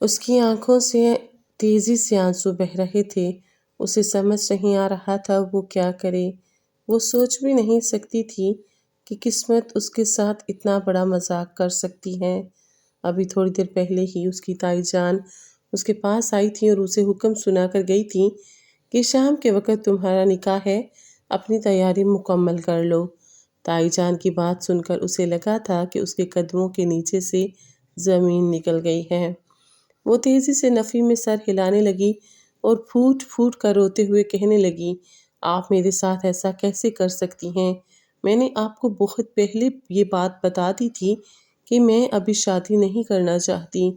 اس کی آنکھوں سے تیزی سے آنسو بہہ رہے تھے۔ اسے سمجھ نہیں آ رہا تھا وہ کیا کرے۔ وہ سوچ بھی نہیں سکتی تھی کہ قسمت اس کے ساتھ اتنا بڑا مذاق کر سکتی ہے۔ ابھی تھوڑی دیر پہلے ہی اس کی تائی جان اس کے پاس آئی تھی اور اسے حکم سنا کر گئی تھی کہ شام کے وقت تمہارا نکاح ہے، اپنی تیاری مکمل کر لو۔ تائی جان کی بات سن کر اسے لگا تھا کہ اس کے قدموں کے نیچے سے زمین نکل گئی ہے۔ وہ تیزی سے نفی میں سر ہلانے لگی اور پھوٹ پھوٹ کر روتے ہوئے کہنے لگی، آپ میرے ساتھ ایسا کیسے کر سکتی ہیں؟ میں نے آپ کو بہت پہلے یہ بات بتا دی تھی کہ میں ابھی شادی نہیں کرنا چاہتی،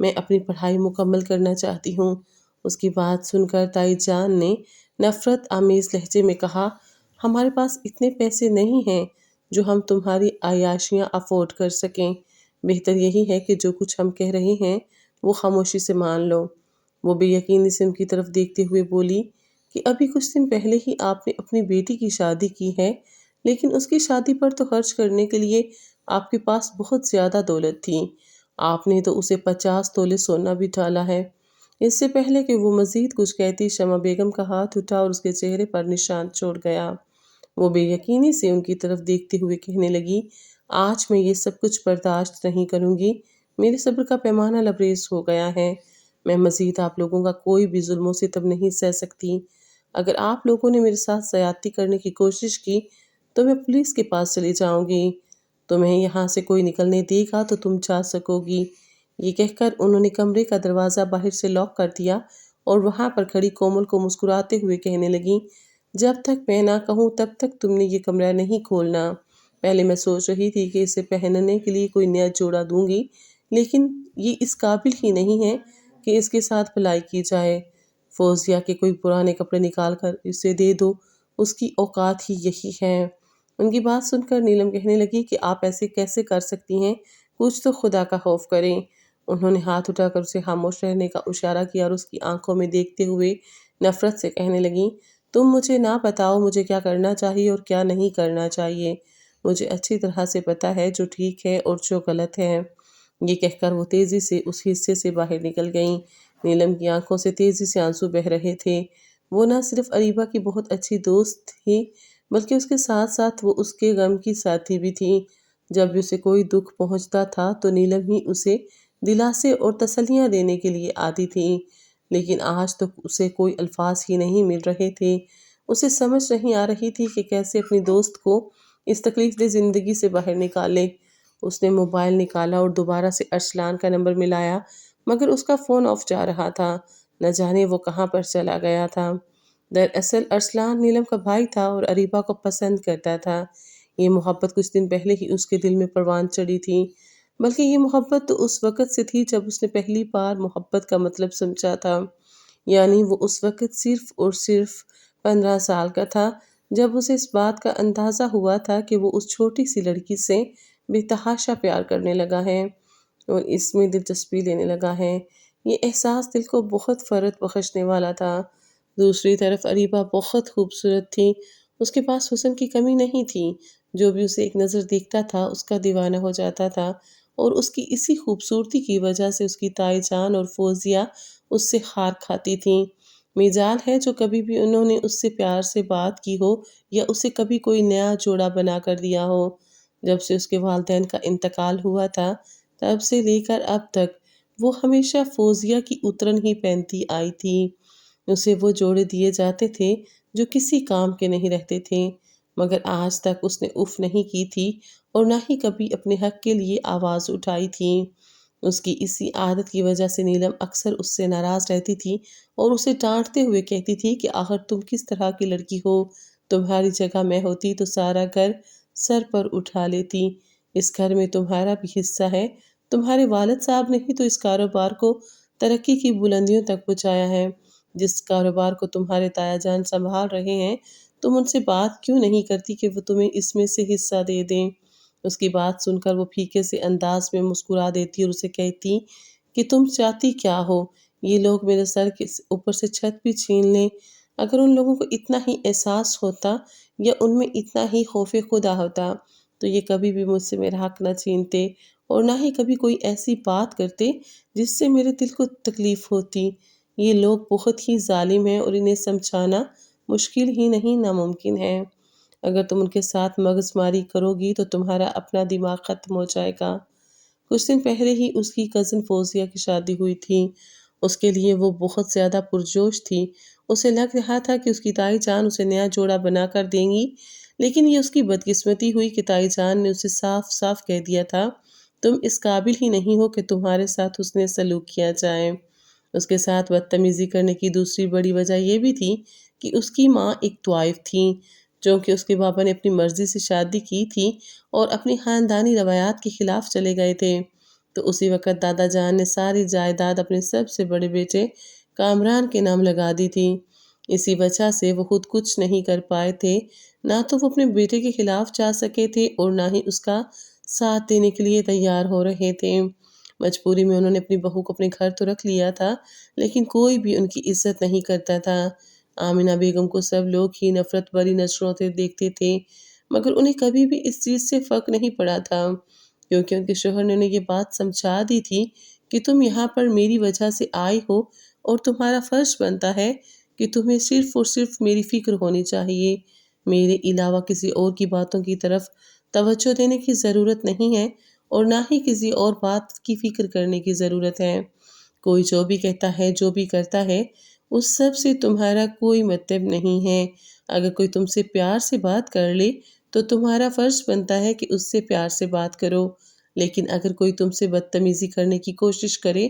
میں اپنی پڑھائی مکمل کرنا چاہتی ہوں۔ اس کی بات سن کر تائی جان نے نفرت آمیز لہجے میں کہا، ہمارے پاس اتنے پیسے نہیں ہیں جو ہم تمہاری عیاشیاں افورڈ کر سکیں۔ بہتر یہی ہے کہ جو کچھ ہم کہہ رہے ہیں وہ خاموشی سے مان لو۔ وہ بے یقینی سے ان کی طرف دیکھتے ہوئے بولی کہ ابھی کچھ دن پہلے ہی آپ نے اپنی بیٹی کی شادی کی ہے، لیکن اس کی شادی پر تو خرچ کرنے کے لیے آپ کے پاس بہت زیادہ دولت تھی۔ آپ نے تو اسے 50 تولے سونا بھی ڈالا ہے۔ اس سے پہلے کہ وہ مزید کچھ کہتی، شمع بیگم کا ہاتھ اٹھا اور اس کے چہرے پر نشان چھوڑ گیا۔ وہ بے یقینی سے ان کی طرف دیکھتے ہوئے کہنے لگی، آج میں یہ سب کچھ برداشت نہیں کروں گی۔ میرے صبر کا پیمانہ لبریز ہو گیا ہے۔ میں مزید آپ لوگوں کا کوئی بھی ظلم و ستم نہیں سہ سکتی۔ اگر آپ لوگوں نے میرے ساتھ زیادتی کرنے کی کوشش کی تو میں پولیس کے پاس چلی جاؤں گی۔ تمہیں یہاں سے کوئی نکلنے دے گا تو تم جا سکو گی۔ یہ کہہ کر انہوں نے کمرے کا دروازہ باہر سے لاک کر دیا اور وہاں پر کھڑی کومل کو مسکراتے ہوئے کہنے لگیں، جب تک میں نہ کہوں تب تک تم نے یہ کمرہ نہیں کھولنا۔ پہلے میں سوچ رہی تھی کہ اسے پہننے کے لیے کوئی نیا جوڑا دوں گی، لیکن یہ اس قابل ہی نہیں ہے کہ اس کے ساتھ بھلائی کی جائے۔ فوزیہ کے کوئی پرانے کپڑے نکال کر اسے دے دو، اس کی اوقات ہی یہی ہے۔ ان کی بات سن کر نیلم کہنے لگی کہ آپ ایسے کیسے کر سکتی ہیں، کچھ تو خدا کا خوف کریں۔ انہوں نے ہاتھ اٹھا کر اسے خاموش رہنے کا اشارہ کیا اور اس کی آنکھوں میں دیکھتے ہوئے نفرت سے کہنے لگیں، تم مجھے نہ بتاؤ مجھے کیا کرنا چاہیے اور کیا نہیں کرنا چاہیے۔ مجھے اچھی طرح سے پتہ ہے جو ٹھیک ہے اور جو غلط ہے۔ یہ کہہ کر وہ تیزی سے اس حصے سے باہر نکل گئیں۔ نیلم کی آنکھوں سے تیزی سے آنسو بہہ رہے تھے۔ وہ نہ صرف اریبہ کی بہت اچھی دوست تھی بلکہ اس کے ساتھ ساتھ وہ اس کے غم کی ساتھی بھی تھی۔ جب بھی اسے کوئی دکھ پہنچتا تھا تو نیلم ہی اسے دلاسے اور تسلیاں دینے کے لیے آتی تھی، لیکن آج تو اسے کوئی الفاظ ہی نہیں مل رہے تھے۔ اسے سمجھ نہیں آ رہی تھی کہ کیسے اپنی دوست کو اس تکلیف دہ زندگی سے باہر نکالے۔ اس نے موبائل نکالا اور دوبارہ سے ارسلان کا نمبر ملایا، مگر اس کا فون آف جا رہا تھا۔ نہ جانے وہ کہاں پر چلا گیا تھا۔ دراصل ارسلان نیلم کا بھائی تھا اور اریبہ کو پسند کرتا تھا۔ یہ محبت کچھ دن پہلے ہی اس کے دل میں پروان چڑھی تھی، بلکہ یہ محبت تو اس وقت سے تھی جب اس نے پہلی بار محبت کا مطلب سمجھا تھا۔ یعنی وہ اس وقت صرف اور صرف 15 سال کا تھا، جب اسے اس بات کا اندازہ ہوا تھا کہ وہ اس چھوٹی سی لڑکی سے بے تحاشا پیار کرنے لگا ہے اور اس میں دلچسپی لینے لگا ہے۔ یہ احساس دل کو بہت فرحت بخشنے والا تھا۔ دوسری طرف اریبہ بہت خوبصورت تھی۔ اس کے پاس حسن کی کمی نہیں تھی۔ جو بھی اسے ایک نظر دیکھتا تھا اس کا دیوانہ ہو جاتا تھا، اور اس کی اسی خوبصورتی کی وجہ سے اس کی تائی جان اور فوزیہ اس سے خار کھاتی تھیں۔ میجال ہے جو کبھی بھی انہوں نے اس سے پیار سے بات کی ہو یا اسے کبھی کوئی نیا جوڑا بنا کر دیا ہو۔ جب سے اس کے والدین کا انتقال ہوا تھا تب سے لے کر اب تک وہ ہمیشہ فوزیہ کی اترن ہی پہنتی آئی تھی۔ اسے وہ جوڑے دیے جاتے تھے جو کسی کام کے نہیں رہتے تھے، مگر آج تک اس نے اف نہیں کی تھی اور نہ ہی کبھی اپنے حق کے لیے آواز اٹھائی تھی۔ اس کی اسی عادت کی وجہ سے نیلم اکثر اس سے ناراض رہتی تھی اور اسے ڈانٹتے ہوئے کہتی تھی کہ آخر تم کس طرح کی لڑکی ہو، تمہاری جگہ میں ہوتی تو سارا گھر سر پر اٹھا لیتی۔ اس گھر میں تمہارا بھی حصہ ہے، تمہارے والد صاحب نے ہی تو اس کاروبار کو ترقی کی بلندیوں تک پہنچایا ہے۔ جس کاروبار کو تمہارے تایا جان سنبھال رہے ہیں، تم ان سے بات کیوں نہیں کرتی کہ وہ تمہیں اس میں سے حصہ دے دیں؟ اس کی بات سن کر وہ پھیکے سے انداز میں مسکرا دیتی اور اسے کہتی کہ تم چاہتی کیا ہو؟ یہ لوگ میرے سر کے اوپر سے چھت بھی چھین لیں۔ اگر ان لوگوں کو اتنا ہی احساس ہوتا یا ان میں اتنا ہی خوف خدا ہوتا تو یہ کبھی بھی مجھ سے میرا حق نہ چھینتے اور نہ ہی کبھی کوئی ایسی بات کرتے جس سے میرے دل کو تکلیف ہوتی۔ یہ لوگ بہت ہی ظالم ہیں اور انہیں سمجھانا مشکل ہی نہیں ناممکن ہے۔ اگر تم ان کے ساتھ مغز ماری کرو گی تو تمہارا اپنا دماغ ختم ہو جائے گا۔ کچھ دن پہلے ہی اس کی کزن فوزیہ کی شادی ہوئی تھی۔ اس کے لیے وہ بہت زیادہ پرجوش تھی۔ اسے لگ رہا تھا کہ اس کی تائی جان اسے نیا جوڑا بنا کر دیں گی، لیکن یہ اس کی بدقسمتی ہوئی کہ تائی جان نے اسے صاف صاف کہہ دیا تھا، تم اس قابل ہی نہیں ہو کہ تمہارے ساتھ حسن سلوک کیا جائے۔ اس کے ساتھ بدتمیزی کرنے کی دوسری بڑی وجہ یہ بھی تھی کہ اس کی ماں ایک طوائف تھی، جو کہ اس کے بابا نے اپنی مرضی سے شادی کی تھی اور اپنی خاندانی روایات کے خلاف چلے گئے تھے۔ تو اسی وقت دادا جان نے ساری جائیداد اپنے سب سے بڑے بیٹے کامران کے نام لگا دی تھی۔ اسی وجہ سے وہ خود کچھ نہیں کر پائے تھے، نہ تو وہ اپنے بیٹے کے خلاف جا سکے تھے اور نہ ہی اس کا ساتھ دینے کے لیے تیار ہو رہے تھے۔ مجبوری میں انہوں نے اپنی بہو کو اپنے گھر تو رکھ لیا تھا، لیکن کوئی بھی ان کی عزت نہیں کرتا تھا۔ آمنہ بیگم کو سب لوگ ہی نفرت بری نظروں سے دیکھتے تھے، مگر انہیں کبھی بھی اس چیز سے فرق نہیں پڑا تھا، کیونکہ ان کے شوہر نے انہیں یہ بات سمجھا دی تھی کہ تم یہاں پر میری وجہ سے آئی ہو اور تمہارا فرض بنتا ہے کہ تمہیں صرف اور صرف میری فکر ہونی چاہیے، میرے علاوہ کسی اور کی باتوں کی طرف توجہ دینے کی ضرورت نہیں ہے اور نہ ہی کسی اور بات کی فکر کرنے کی ضرورت ہے۔ کوئی جو بھی کہتا ہے، جو بھی کرتا ہے، اس سب سے تمہارا کوئی مطلب نہیں ہے۔ اگر کوئی تم سے پیار سے بات کر لے تو تمہارا فرض بنتا ہے کہ اس سے پیار سے بات کرو، لیکن اگر کوئی تم سے بدتمیزی کرنے کی کوشش کرے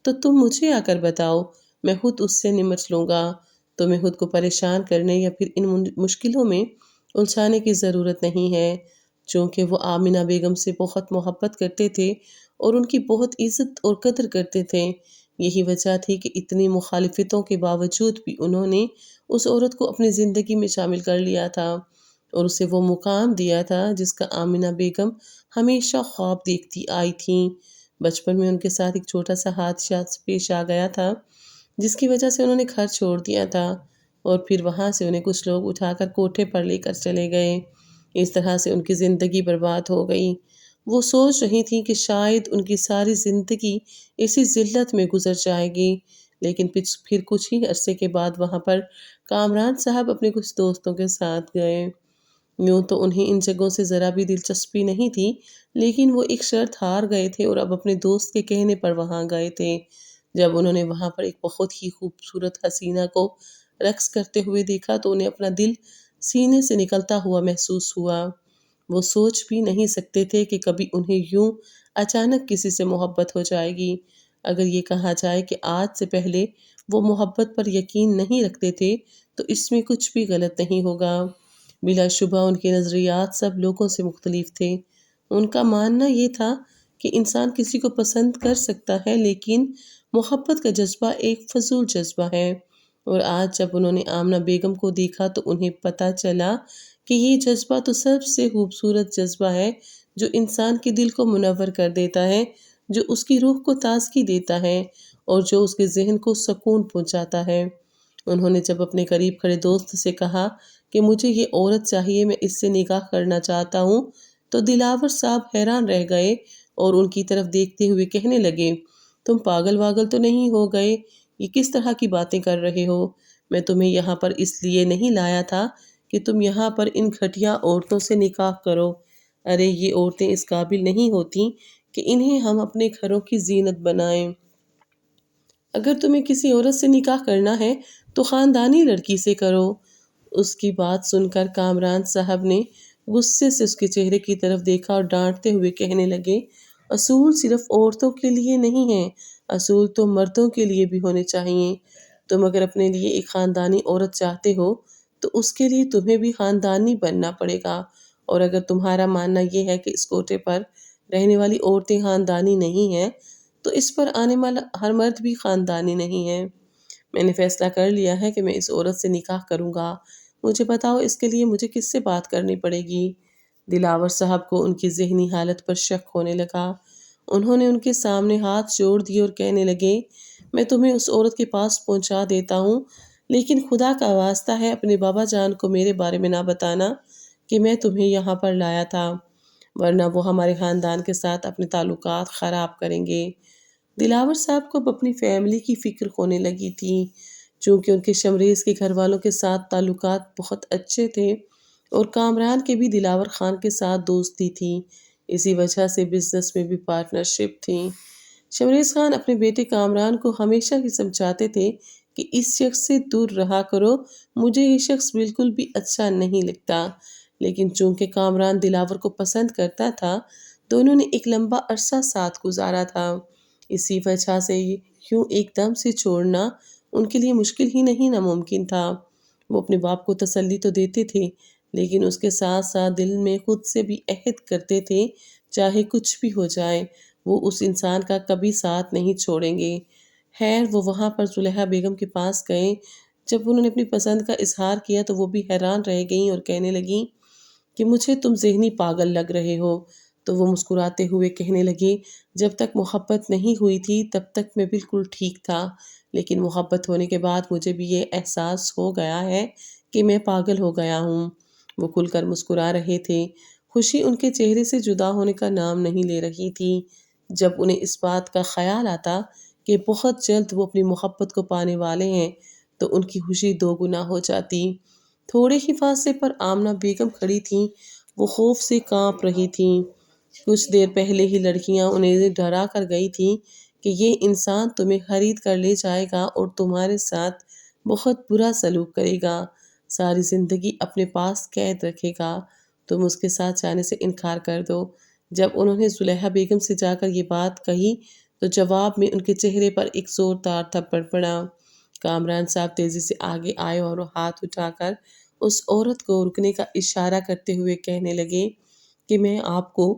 تو تم مجھے آ کر بتاؤ، میں خود اس سے نمٹ لوں گا۔ تمہیں خود کو پریشان کرنے یا پھر ان مشکلوں میں الجھانے کی ضرورت نہیں ہے۔ چونکہ وہ آمنہ بیگم سے بہت محبت کرتے تھے اور ان کی بہت عزت اور قدر کرتے تھے، یہی وجہ تھی کہ اتنی مخالفتوں کے باوجود بھی انہوں نے اس عورت کو اپنی زندگی میں شامل کر لیا تھا اور اسے وہ مقام دیا تھا جس کا آمنہ بیگم ہمیشہ خواب دیکھتی آئی تھیں۔ بچپن میں ان کے ساتھ ایک چھوٹا سا حادثہ پیش آ گیا تھا، جس کی وجہ سے انہوں نے گھر چھوڑ دیا تھا اور پھر وہاں سے انہیں کچھ لوگ اٹھا کر کوٹھے پر لے کر چلے گئے۔ اس طرح سے ان کی زندگی برباد ہو گئی۔ وہ سوچ رہی تھیں کہ شاید ان کی ساری زندگی اسی ذلت میں گزر جائے گی، لیکن پھر کچھ ہی عرصے کے بعد وہاں پر کامران صاحب اپنے کچھ دوستوں کے ساتھ گئے۔ یوں تو انہیں ان جگہوں سے ذرا بھی دلچسپی نہیں تھی، لیکن وہ ایک شرط ہار گئے تھے اور اب اپنے دوست کے کہنے پر وہاں گئے تھے۔ جب انہوں نے وہاں پر ایک بہت ہی خوبصورت حسینہ کو رقص کرتے ہوئے دیکھا تو انہیں اپنا دل سینے سے نکلتا ہوا محسوس ہوا۔ وہ سوچ بھی نہیں سکتے تھے کہ کبھی انہیں یوں اچانک کسی سے محبت ہو جائے گی۔ اگر یہ کہا جائے کہ آج سے پہلے وہ محبت پر یقین نہیں رکھتے تھے تو اس میں کچھ بھی غلط نہیں ہوگا۔ بلا شبہ ان کے نظریات سب لوگوں سے مختلف تھے۔ ان کا ماننا یہ تھا کہ انسان کسی کو پسند کر سکتا ہے، لیکن محبت کا جذبہ ایک فضول جذبہ ہے، اور آج جب انہوں نے آمنہ بیگم کو دیکھا تو انہیں پتہ چلا کہ یہ جذبہ تو سب سے خوبصورت جذبہ ہے جو انسان کے دل کو منور کر دیتا ہے، جو اس کی روح کو تازگی دیتا ہے اور جو اس کے ذہن کو سکون پہنچاتا ہے۔ انہوں نے جب اپنے قریب کھڑے دوست سے کہا کہ مجھے یہ عورت چاہیے، میں اس سے نکاح کرنا چاہتا ہوں، تو دلاور صاحب حیران رہ گئے اور ان کی طرف دیکھتے ہوئے کہنے لگے، تم پاگل واگل تو نہیں ہو گئے؟ یہ کس طرح کی باتیں کر رہے ہو؟ میں تمہیں یہاں پر اس لیے نہیں لایا تھا کہ تم یہاں پر ان گھٹیا عورتوں سے نکاح کرو۔ ارے یہ عورتیں اس قابل نہیں ہوتی کہ انہیں ہم اپنے گھروں کی زینت بنائیں۔ اگر تمہیں کسی عورت سے نکاح کرنا ہے تو خاندانی لڑکی سے کرو۔ اس کی بات سن کر کامران صاحب نے غصے سے اس کے چہرے کی طرف دیکھا اور ڈانٹتے ہوئے کہنے لگے، اصول صرف عورتوں کے لیے نہیں ہیں، اصول تو مردوں کے لیے بھی ہونے چاہیے۔ تم اگر اپنے لیے ایک خاندانی عورت چاہتے ہو تو اس کے لیے تمہیں بھی خاندانی بننا پڑے گا، اور اگر تمہارا ماننا یہ ہے کہ اس کوٹھے پر رہنے والی عورتیں خاندانی نہیں ہیں تو اس پر آنے والا ہر مرد بھی خاندانی نہیں ہے۔ میں نے فیصلہ کر لیا ہے کہ میں اس عورت سے نکاح کروں گا، مجھے بتاؤ اس کے لیے مجھے کس سے بات کرنی پڑے گی؟ دلاور صاحب کو ان کی ذہنی حالت پر شک ہونے لگا۔ انہوں نے ان کے سامنے ہاتھ جوڑ دیے اور کہنے لگے، میں تمہیں اس عورت کے پاس پہنچا دیتا ہوں، لیکن خدا کا واسطہ ہے اپنے بابا جان کو میرے بارے میں نہ بتانا کہ میں تمہیں یہاں پر لایا تھا۔ ورنہ وہ ہمارے خاندان کے ساتھ اپنے تعلقات خراب کریں گے۔ دلاور صاحب کو اب اپنی فیملی کی فکر ہونے لگی تھی، چونکہ ان کے شمریز کے گھر والوں کے ساتھ تعلقات بہت اچھے تھے اور کامران کے بھی دلاور خان کے ساتھ دوستی تھی، اسی وجہ سے بزنس میں بھی پارٹنرشپ تھی۔ شمریز خان اپنے بیٹے کامران کو ہمیشہ ہی سمجھاتے تھے کہ اس شخص سے دور رہا کرو، مجھے یہ شخص بالکل بھی اچھا نہیں لگتا، لیکن چونکہ کامران دلاور کو پسند کرتا تھا تو انہوں نے ایک لمبا عرصہ ساتھ گزارا تھا، اسی وجہ سے یوں ایک دم سے چھوڑنا ان کے لیے مشکل ہی نہیں ناممکن تھا۔ وہ اپنے باپ کو تسلی تو دیتے تھے، لیکن اس کے ساتھ ساتھ دل میں خود سے بھی عہد کرتے تھے چاہے کچھ بھی ہو جائے وہ اس انسان کا کبھی ساتھ نہیں چھوڑیں گے۔ خیر وہ وہاں پر زلیخا بیگم کے پاس گئے، جب انہوں نے اپنی پسند کا اظہار کیا تو وہ بھی حیران رہ گئیں اور کہنے لگیں کہ مجھے تم ذہنی پاگل لگ رہے ہو۔ تو وہ مسکراتے ہوئے کہنے لگے جب تک محبت نہیں ہوئی تھی تب تک میں بالکل ٹھیک تھا، لیکن محبت ہونے کے بعد مجھے بھی یہ احساس ہو گیا ہے کہ میں پاگل ہو گیا ہوں۔ وہ کھل کر مسکرا رہے تھے، خوشی ان کے چہرے سے جدا ہونے کا نام نہیں لے رہی تھی۔ جب انہیں اس بات کا خیال آتا کہ بہت جلد وہ اپنی محبت کو پانے والے ہیں تو ان کی خوشی دو گنا ہو جاتی۔ تھوڑے ہی فاصلے پر آمنہ بیگم کھڑی تھیں، وہ خوف سے کانپ رہی تھیں۔ کچھ دیر پہلے ہی لڑکیاں انہیں ڈرا کر گئی تھیں کہ یہ انسان تمہیں خرید کر لے جائے گا اور تمہارے ساتھ بہت برا سلوک کرے گا، ساری زندگی اپنے پاس قید رکھے گا، تم اس کے ساتھ جانے سے انکار کر دو۔ جب انہوں نے زلیخا بیگم سے جا کر یہ بات کہی تو جواب میں ان کے چہرے پر ایک زوردار تھپڑ پڑا۔ کامران صاحب تیزی سے آگے آئے اور ہاتھ اٹھا کر اس عورت کو رکنے کا اشارہ کرتے ہوئے کہنے لگے کہ میں آپ کو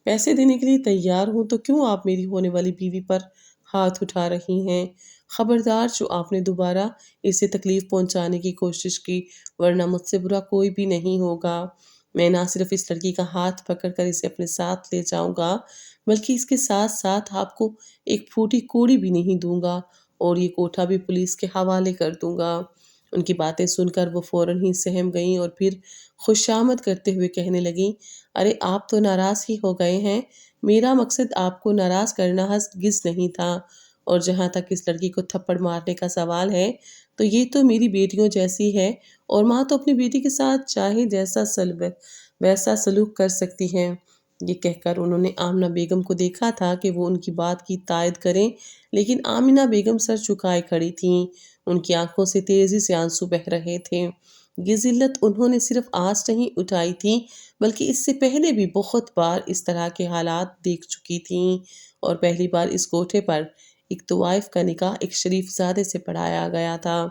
پیسے دینے کے لیے تیار ہوں، تو کیوں آپ میری ہونے والی بیوی پر ہاتھ اٹھا رہی ہیں؟ خبردار جو آپ نے دوبارہ اسے تکلیف پہنچانے کی کوشش کی، ورنہ مجھ سے برا کوئی بھی نہیں ہوگا۔ میں نہ صرف اس لڑکی کا ہاتھ پکڑ کر اسے اپنے ساتھ لے جاؤں گا بلکہ اس کے ساتھ ساتھ آپ کو ایک پھوٹی کوڑی بھی نہیں دوں گا اور یہ کوٹھا بھی پولیس کے حوالے کر دوں گا۔ ان کی باتیں سن کر وہ فوراً ہی سہم گئیں اور پھر خوشامد کرتے ہوئے کہنے لگیں ارے آپ تو ناراض ہی ہو گئے ہیں، میرا مقصد آپ کو ناراض کرنا ہرگز نہیں تھا، اور جہاں تک اس لڑکی کو تھپڑ مارنے کا سوال ہے تو یہ تو میری بیٹیوں جیسی ہے اور ماں تو اپنی بیٹی کے ساتھ چاہے جیسا ویسا سلوک کر سکتی ہے۔ یہ کہہ کر انہوں نے آمنہ بیگم کو دیکھا تھا کہ وہ ان کی بات کی تائید کریں، لیکن آمنہ بیگم سر جھکائے کھڑی تھیں، ان کی آنکھوں سے تیزی سے آنسو بہہ رہے تھے۔ یہ ذلت انہوں نے صرف آج نہیں اٹھائی تھی بلکہ اس سے پہلے بھی بہت بار اس طرح کے حالات دیکھ چکی تھیں، اور پہلی بار اس کوٹھے پر ایک طوائف کا نکاح ایک شریف زادے سے پڑھایا گیا تھا۔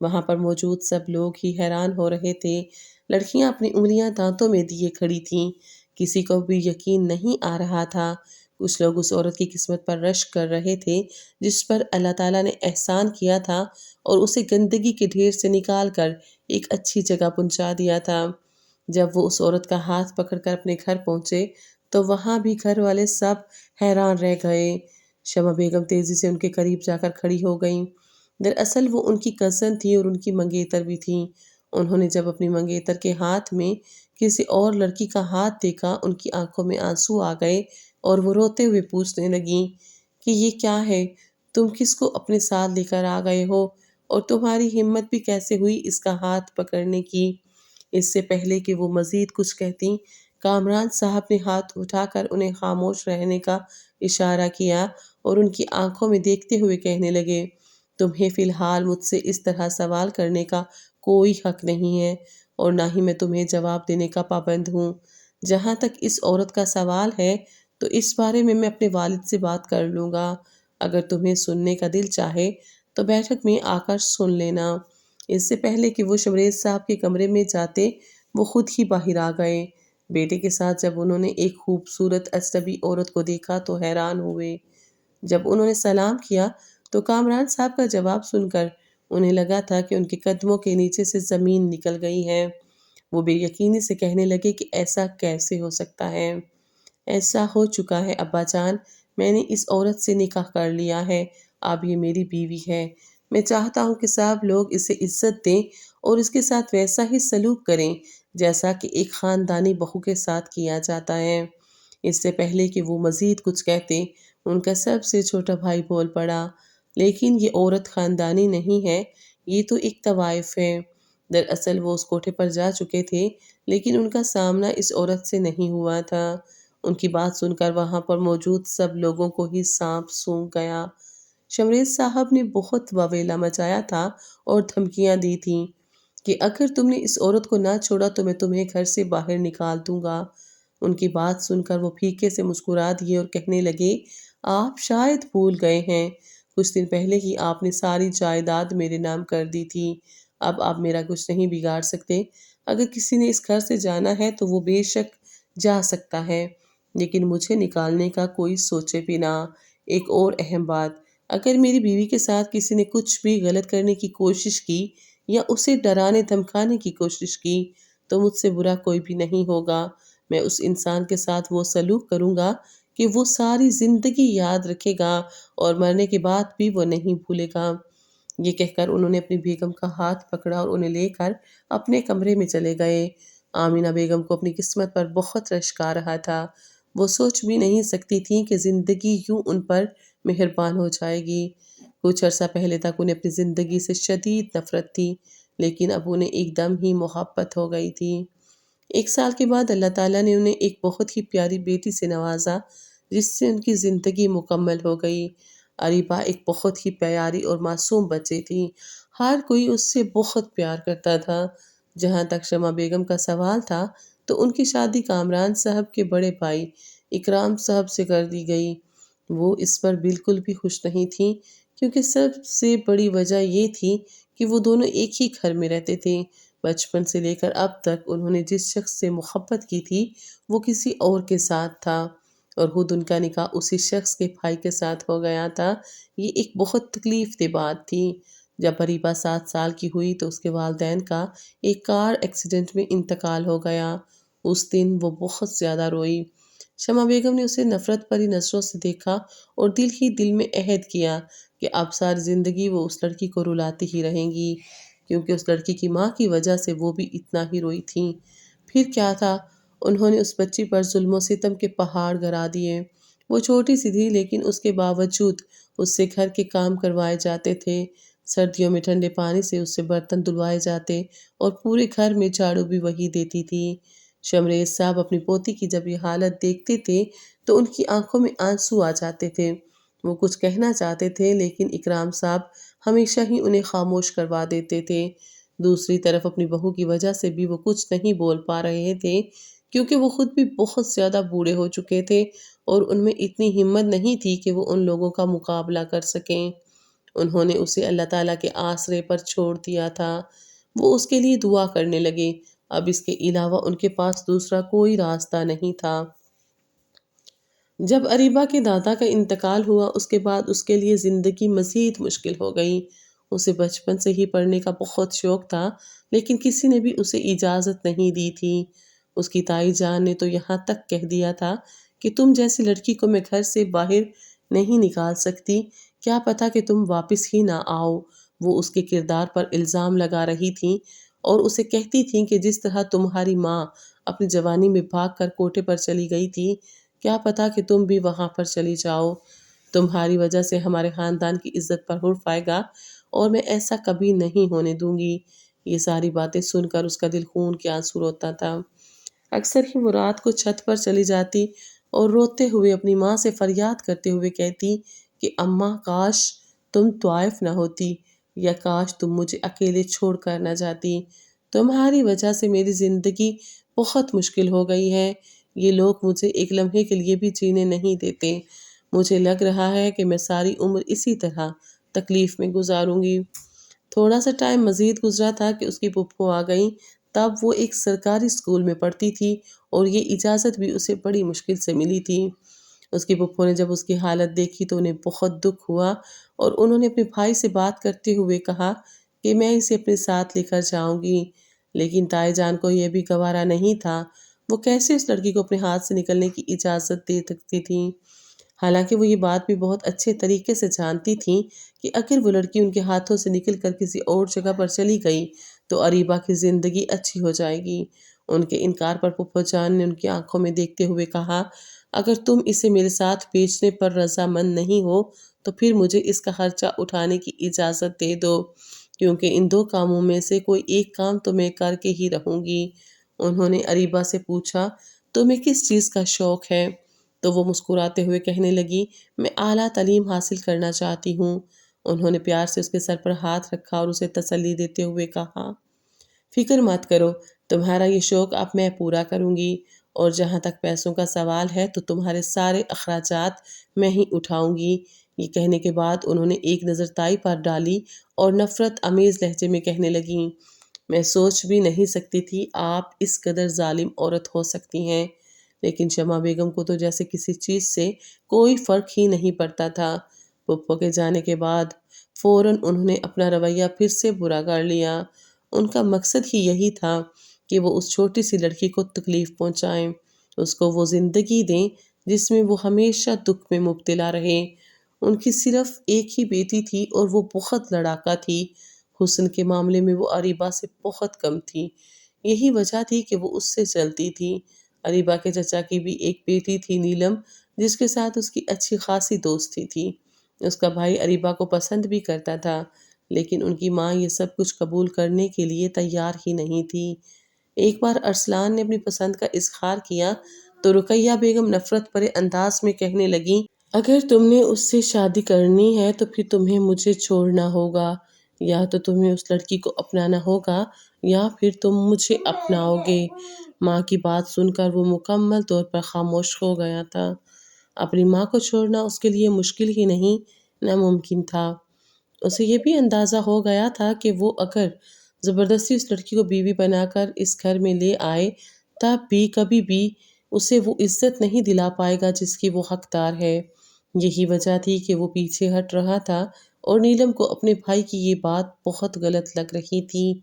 وہاں پر موجود سب لوگ ہی حیران ہو رہے تھے، لڑکیاں اپنی انگلیاں دانتوں میں دیے کھڑی تھیں، کسی کو بھی یقین نہیں آ رہا تھا۔ کچھ لوگ اس عورت کی قسمت پر رشک کر رہے تھے جس پر اللہ تعالیٰ نے احسان کیا تھا اور اسے گندگی کے ڈھیر سے نکال کر ایک اچھی جگہ پہنچا دیا تھا۔ جب وہ اس عورت کا ہاتھ پکڑ کر اپنے گھر پہنچے تو وہاں بھی گھر والے سب حیران رہ گئے۔ شمع بیگم تیزی سے ان کے قریب جا کر کھڑی ہو گئیں۔ دراصل وہ ان کی کزن تھیں اور ان کی منگیتر بھی تھیں۔ انہوں نے جب اپنی منگیتر کے ہاتھ میں کسی اور لڑکی کا ہاتھ دیکھا ان کی آنکھوں میں آنسو آ گئے اور وہ روتے ہوئے پوچھنے لگیں کہ یہ کیا ہے، تم کس کو اپنے ساتھ لے کر آ گئے ہو اور تمہاری ہمت بھی کیسے ہوئی اس کا ہاتھ پکڑنے کی؟ اس سے پہلے کہ وہ مزید کچھ کہتیں، کامران صاحب نے ہاتھ اٹھا کر انہیں خاموش رہنے کا اشارہ کیا اور ان کی آنکھوں میں دیکھتے ہوئے کہنے لگے تمہیں فی الحال مجھ سے اس طرح سوال کرنے کا کوئی حق نہیں ہے اور نہ ہی میں تمہیں جواب دینے کا پابند ہوں۔ جہاں تک اس عورت کا سوال ہے تو اس بارے میں اپنے والد سے بات کر لوں گا، اگر تمہیں سننے کا دل چاہے تو بیٹھک میں آ کر سن لینا۔ اس سے پہلے کہ وہ شمریز صاحب کے کمرے میں جاتے وہ خود ہی باہر آ گئے۔ بیٹے کے ساتھ جب انہوں نے ایک خوبصورت اجنبی عورت کو دیکھا تو حیران ہوئے۔ جب انہوں نے سلام کیا تو کامران صاحب کا جواب سن کر انہیں لگا تھا کہ ان کے قدموں کے نیچے سے زمین نکل گئی ہے۔ وہ بے یقینی سے کہنے لگے کہ ایسا کیسے ہو سکتا ہے؟ ایسا ہو چکا ہے ابا جان، میں نے اس عورت سے نکاح کر لیا ہے، اب یہ میری بیوی ہے۔ میں چاہتا ہوں کہ سب لوگ اسے عزت دیں اور اس کے ساتھ ویسا ہی سلوک کریں جیسا کہ ایک خاندانی بہو کے ساتھ کیا جاتا ہے۔ اس سے پہلے کہ وہ مزید کچھ کہتے ان کا سب سے چھوٹا بھائی بول پڑا، لیکن یہ عورت خاندانی نہیں ہے، یہ تو ایک طوائف ہے۔ دراصل وہ اس کوٹھے پر جا چکے تھے، لیکن ان کا سامنا اس عورت سے نہیں ہوا تھا۔ ان کی بات سن کر وہاں پر موجود سب لوگوں کو ہی سانپ سونگھ گیا۔ شمریز صاحب نے بہت واویلا مچایا تھا اور دھمکیاں دی تھیں کہ اگر تم نے اس عورت کو نہ چھوڑا تو میں تمہیں گھر سے باہر نکال دوں گا۔ ان کی بات سن کر وہ پھیکے سے مسکرا دیے اور کہنے لگے، آپ شاید بھول گئے ہیں، کچھ دن پہلے ہی آپ نے ساری جائیداد میرے نام کر دی تھی۔ اب آپ میرا کچھ نہیں بگاڑ سکتے۔ اگر کسی نے اس گھر سے جانا ہے تو وہ بے شک جا سکتا ہے، لیکن مجھے نکالنے کا کوئی سوچے بھی نہ۔ ایک اور اہم بات، اگر میری بیوی کے ساتھ کسی نے کچھ بھی غلط کرنے کی کوشش کی یا اسے ڈرانے دھمکانے کی کوشش کی تو مجھ سے برا کوئی بھی نہیں ہوگا۔ میں اس انسان کے ساتھ وہ سلوک کروں گا کہ وہ ساری زندگی یاد رکھے گا اور مرنے کے بعد بھی وہ نہیں بھولے گا۔ یہ کہہ کر انہوں نے اپنی بیگم کا ہاتھ پکڑا اور انہیں لے کر اپنے کمرے میں چلے گئے۔ آمینہ بیگم کو اپنی قسمت پر بہت رشک آ رہا تھا۔ وہ سوچ بھی نہیں سکتی تھیں کہ زندگی یوں ان پر مہربان ہو جائے گی۔ کچھ عرصہ پہلے تک انہیں اپنی زندگی سے شدید نفرت تھی، لیکن اب انہیں ایک دم ہی محبت ہو گئی تھی۔ 1 سال کے بعد اللہ تعالیٰ نے انہیں ایک بہت ہی پیاری بیٹی سے نوازا، جس سے ان کی زندگی مکمل ہو گئی۔ اریبہ ایک بہت ہی پیاری اور معصوم بچی تھی، ہر کوئی اس سے بہت پیار کرتا تھا۔ جہاں تک شمع بیگم کا سوال تھا تو ان کی شادی کامران صاحب کے بڑے بھائی اکرام صاحب سے کر دی گئی۔ وہ اس پر بالکل بھی خوش نہیں تھیں، کیونکہ سب سے بڑی وجہ یہ تھی کہ وہ دونوں ایک ہی گھر میں رہتے تھے۔ بچپن سے لے کر اب تک انہوں نے جس شخص سے محبت کی تھی وہ کسی اور کے ساتھ تھا، اور خود ان کا نکاح اسی شخص کے بھائی کے ساتھ ہو گیا تھا۔ یہ ایک بہت تکلیف دہ بات تھی۔ جب اریبہ 7 سال کی ہوئی تو اس کے والدین کا ایک کار ایکسیڈنٹ میں انتقال ہو گیا۔ اس دن وہ بہت زیادہ روئی۔ شمع بیگم نے اسے نفرت بھری نظروں سے دیکھا اور دل ہی دل میں عہد کیا کہ اب ساری زندگی وہ اس لڑکی کو رلاتی ہی رہیں گی، کیونکہ اس لڑکی کی ماں کی وجہ سے وہ بھی اتنا ہی روئی تھیں۔ پھر کیا تھا، انہوں نے اس بچی پر ظلم و ستم کے پہاڑ گرا دیے۔ وہ چھوٹی سی تھی، لیکن اس کے باوجود اس سے گھر کے کام کروائے جاتے تھے۔ سردیوں میں ٹھنڈے پانی سے اس سے برتن دھلوائے جاتے اور پورے گھر میں جھاڑو بھی وہی دیتی تھی۔ شمریز صاحب اپنی پوتی کی جب یہ حالت دیکھتے تھے تو ان کی آنکھوں میں آنسو آ جاتے تھے۔ وہ کچھ کہنا چاہتے تھے، لیکن اکرام صاحب ہمیشہ ہی انہیں خاموش کروا دیتے تھے۔ دوسری طرف اپنی بہو کی وجہ سے بھی وہ کچھ نہیں بول پا رہے تھے، کیونکہ وہ خود بھی بہت زیادہ بوڑھے ہو چکے تھے اور ان میں اتنی ہمت نہیں تھی کہ وہ ان لوگوں کا مقابلہ کر سکیں۔ انہوں نے اسے اللہ تعالیٰ کے آسرے پر چھوڑ دیا تھا۔ وہ اس کے لیے دعا کرنے لگے۔ اب اس کے علاوہ ان کے پاس دوسرا کوئی راستہ نہیں تھا۔ جب اریبہ کے دادا کا انتقال ہوا، اس کے بعد اس کے لیے زندگی مزید مشکل ہو گئی۔ اسے بچپن سے ہی پڑھنے کا بہت شوق تھا، لیکن کسی نے بھی اسے اجازت نہیں دی تھی۔ اس کی تائی جان نے تو یہاں تک کہہ دیا تھا کہ تم جیسی لڑکی کو میں گھر سے باہر نہیں نکال سکتی، کیا پتہ کہ تم واپس ہی نہ آؤ۔ وہ اس کے کردار پر الزام لگا رہی تھیں اور اسے کہتی تھیں کہ جس طرح تمہاری ماں اپنی جوانی میں بھاگ کر کوٹھے پر چلی گئی تھی، کیا پتہ کہ تم بھی وہاں پر چلی جاؤ۔ تمہاری وجہ سے ہمارے خاندان کی عزت پر حرف آئے گا اور میں ایسا کبھی نہیں ہونے دوں گی۔ یہ ساری باتیں سن کر اس کا دل خون کے آنسو روتا تھا۔ اکثر ہی وہ رات کو چھت پر چلی جاتی اور روتے ہوئے اپنی ماں سے فریاد کرتے ہوئے کہتی کہ اماں، کاش تم طائف نہ ہوتی، یا کاش تم مجھے اکیلے چھوڑ کر نہ جاتی۔ تمہاری وجہ سے میری زندگی بہت مشکل ہو گئی ہے۔ یہ لوگ مجھے ایک لمحے کے لیے بھی جینے نہیں دیتے۔ مجھے لگ رہا ہے کہ میں ساری عمر اسی طرح تکلیف میں گزاروں گی۔ تھوڑا سا ٹائم مزید گزرا تھا کہ اس کی پھپھو آ گئیں۔ تب وہ ایک سرکاری اسکول میں پڑھتی تھی اور یہ اجازت بھی اسے بڑی مشکل سے ملی تھی۔ اس کی پھپھو نے جب اس کی حالت دیکھی تو انہیں بہت دکھ ہوا اور انہوں نے اپنے بھائی سے بات کرتے ہوئے کہا کہ میں اسے اپنے ساتھ لے کر جاؤں گی، لیکن تائی جان کو یہ بھی گوارا نہیں تھا۔ وہ کیسے اس لڑکی کو اپنے ہاتھ سے نکلنے کی اجازت دے سکتی تھیں؟ حالانکہ وہ یہ بات بھی بہت اچھے طریقے سے جانتی تھیں کہ اگر وہ لڑکی ان کے ہاتھوں سے نکل کر کسی اور جگہ پر چلی گئی تو اریبہ کی زندگی اچھی ہو جائے گی۔ ان کے انکار پر پھپھو جان نے ان کی آنکھوں میں دیکھتے ہوئے کہا، اگر تم اسے میرے ساتھ بیچنے پر رضامند نہیں ہو تو پھر مجھے اس کا خرچہ اٹھانے کی اجازت دے دو، کیونکہ ان دو کاموں میں سے کوئی ایک کام تو میں کر کے ہی رہوں گی۔ انہوں نے اریبہ سے پوچھا، تمہیں کس چیز کا شوق ہے؟ تو وہ مسکراتے ہوئے کہنے لگی، میں اعلیٰ تعلیم حاصل کرنا چاہتی ہوں۔ انہوں نے پیار سے اس کے سر پر ہاتھ رکھا اور اسے تسلی دیتے ہوئے کہا، فکر مت کرو، تمہارا یہ شوق اب میں پورا کروں گی، اور جہاں تک پیسوں کا سوال ہے تو تمہارے سارے اخراجات میں ہی اٹھاؤں گی۔ یہ کہنے کے بعد انہوں نے ایک نظر تائی پر ڈالی اور نفرت آمیز لہجے میں کہنے لگیں، میں سوچ بھی نہیں سکتی تھی آپ اس قدر ظالم عورت ہو سکتی ہیں۔ لیکن شمع بیگم کو تو جیسے کسی چیز سے کوئی فرق ہی نہیں پڑتا تھا۔ پھپھو کے جانے کے بعد فوراً انہوں نے اپنا رویہ پھر سے برا کر لیا۔ ان کا مقصد ہی یہی تھا کہ وہ اس چھوٹی سی لڑکی کو تکلیف پہنچائیں، اس کو وہ زندگی دیں جس میں وہ ہمیشہ دکھ میں مبتلا رہے۔ ان کی صرف ایک ہی بیٹی تھی اور وہ بہت لڑاکا تھی۔ حسن کے معاملے میں وہ اریبہ سے بہت کم تھی۔ یہی وجہ تھی کہ وہ اس سے جلتی تھی۔ اریبہ کے چچا کی بھی ایک بیٹی تھی نیلم، جس کے ساتھ اس کی اچھی خاصی دوستی تھی۔ اس کا بھائی اریبہ کو پسند بھی کرتا تھا، لیکن ان کی ماں یہ سب کچھ قبول کرنے کے لیے تیار ہی نہیں تھی۔ ایک بار ارسلان نے اپنی پسند کا اظہار کیا تو رقیہ بیگم نفرت بھرے انداز میں کہنے لگیں، اگر تم نے اس سے شادی کرنی ہے تو پھر تمہیں مجھے چھوڑنا ہوگا، یا تو تمہیں اس لڑکی کو اپنانا ہوگا یا پھر تم مجھے اپناؤ گے۔ ماں کی بات سن کر وہ مکمل طور پر خاموش ہو گیا تھا۔ اپنی ماں کو چھوڑنا اس کے لیے مشکل ہی نہیں، ناممکن تھا۔ اسے یہ بھی اندازہ ہو گیا تھا کہ وہ اگر زبردستی اس لڑکی کو بیوی بنا کر اس گھر میں لے آئے تب بھی کبھی بھی اسے وہ عزت نہیں دلا پائے گا جس کی وہ حقدار ہے۔ یہی وجہ تھی کہ وہ پیچھے ہٹ رہا تھا، اور نیلم کو اپنے بھائی کی یہ بات بہت غلط لگ رہی تھی۔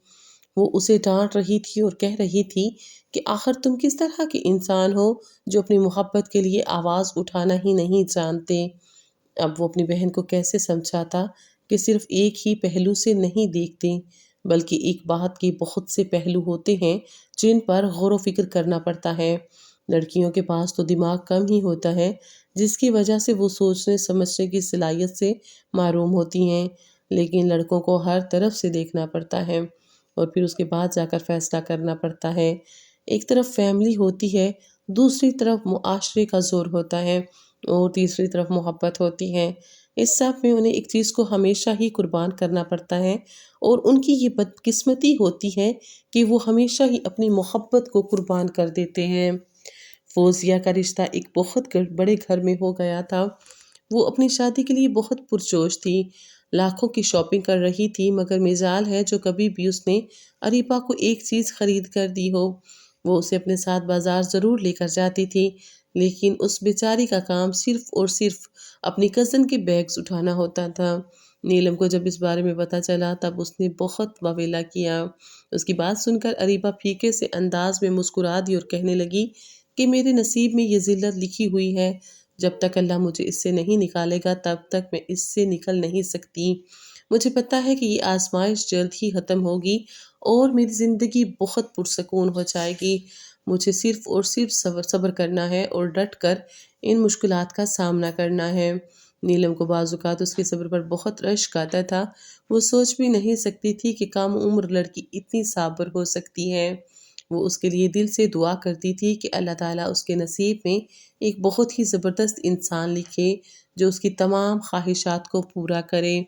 وہ اسے ڈانٹ رہی تھی اور کہہ رہی تھی کہ آخر تم کس طرح کے انسان ہو جو اپنی محبت کے لیے آواز اٹھانا ہی نہیں جانتے۔ اب وہ اپنی بہن کو کیسے سمجھاتا کہ صرف ایک ہی پہلو سے نہیں دیکھتے، بلکہ ایک بات کے بہت سے پہلو ہوتے ہیں جن پر غور و فکر کرنا پڑتا ہے۔ لڑکیوں کے پاس تو دماغ کم ہی ہوتا ہے، جس کی وجہ سے وہ سوچنے سمجھنے کی صلاحیت سے محروم ہوتی ہیں، لیکن لڑکوں کو ہر طرف سے دیکھنا پڑتا ہے اور پھر اس کے بعد جا کر فیصلہ کرنا پڑتا ہے۔ ایک طرف فیملی ہوتی ہے، دوسری طرف معاشرے کا زور ہوتا ہے، اور تیسری طرف محبت ہوتی ہے۔ اس سب میں انہیں ایک چیز کو ہمیشہ ہی قربان کرنا پڑتا ہے، اور ان کی یہ بدقسمتی ہوتی ہے کہ وہ ہمیشہ ہی اپنی محبت کو قربان کر دیتے ہیں۔ فوزیہ کا رشتہ ایک بہت بڑے گھر میں ہو گیا تھا۔ وہ اپنی شادی کے لیے بہت پرجوش تھی، لاکھوں کی شاپنگ کر رہی تھی، مگر مجال ہے جو کبھی بھی اس نے اریبہ کو ایک چیز خرید کر دی ہو۔ وہ اسے اپنے ساتھ بازار ضرور لے کر جاتی تھی، لیکن اس بیچاری کا کام صرف اور صرف اپنی کزن کے بیگز اٹھانا ہوتا تھا۔ نیلم کو جب اس بارے میں پتہ چلا تب اس نے بہت واویلا کیا۔ اس کی بات سن کر اریبہ پھیکے سے انداز میں مسکرا دی اور کہنے لگی کہ میرے نصیب میں یہ ذلت لکھی ہوئی ہے، جب تک اللہ مجھے اس سے نہیں نکالے گا تب تک میں اس سے نکل نہیں سکتی۔ مجھے پتہ ہے کہ یہ آزمائش جلد ہی ختم ہوگی اور میری زندگی بہت پرسکون ہو جائے گی۔ مجھے صرف اور صرف صبر کرنا ہے اور ڈٹ کر ان مشکلات کا سامنا کرنا ہے۔ نیلم کو بعض اوقات اس کے صبر پر بہت رشک آتا تھا۔ وہ سوچ بھی نہیں سکتی تھی کہ کم عمر لڑکی اتنی صابر ہو سکتی ہے۔ وہ اس کے لیے دل سے دعا کرتی تھی کہ اللہ تعالیٰ اس کے نصیب میں ایک بہت ہی زبردست انسان لکھے جو اس کی تمام خواہشات کو پورا کرے،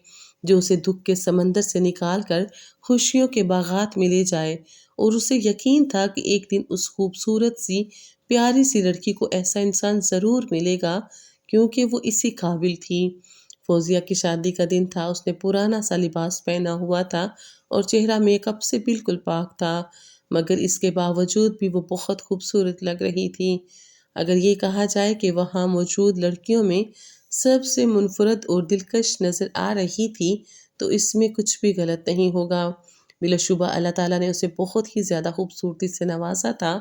جو اسے دکھ کے سمندر سے نکال کر خوشیوں کے باغات میں لے جائے۔ اور اسے یقین تھا کہ ایک دن اس خوبصورت سی پیاری سی لڑکی کو ایسا انسان ضرور ملے گا، کیونکہ وہ اسی قابل تھی۔ فوزیہ کی شادی کا دن تھا۔ اس نے پرانا سا لباس پہنا ہوا تھا اور چہرہ میک اپ سے بالکل پاک تھا، مگر اس کے باوجود بھی وہ بہت خوبصورت لگ رہی تھی۔ اگر یہ کہا جائے کہ وہاں موجود لڑکیوں میں سب سے منفرد اور دلکش نظر آ رہی تھی تو اس میں کچھ بھی غلط نہیں ہوگا۔ بلا شبہ اللہ تعالیٰ نے اسے بہت ہی زیادہ خوبصورتی سے نوازا تھا،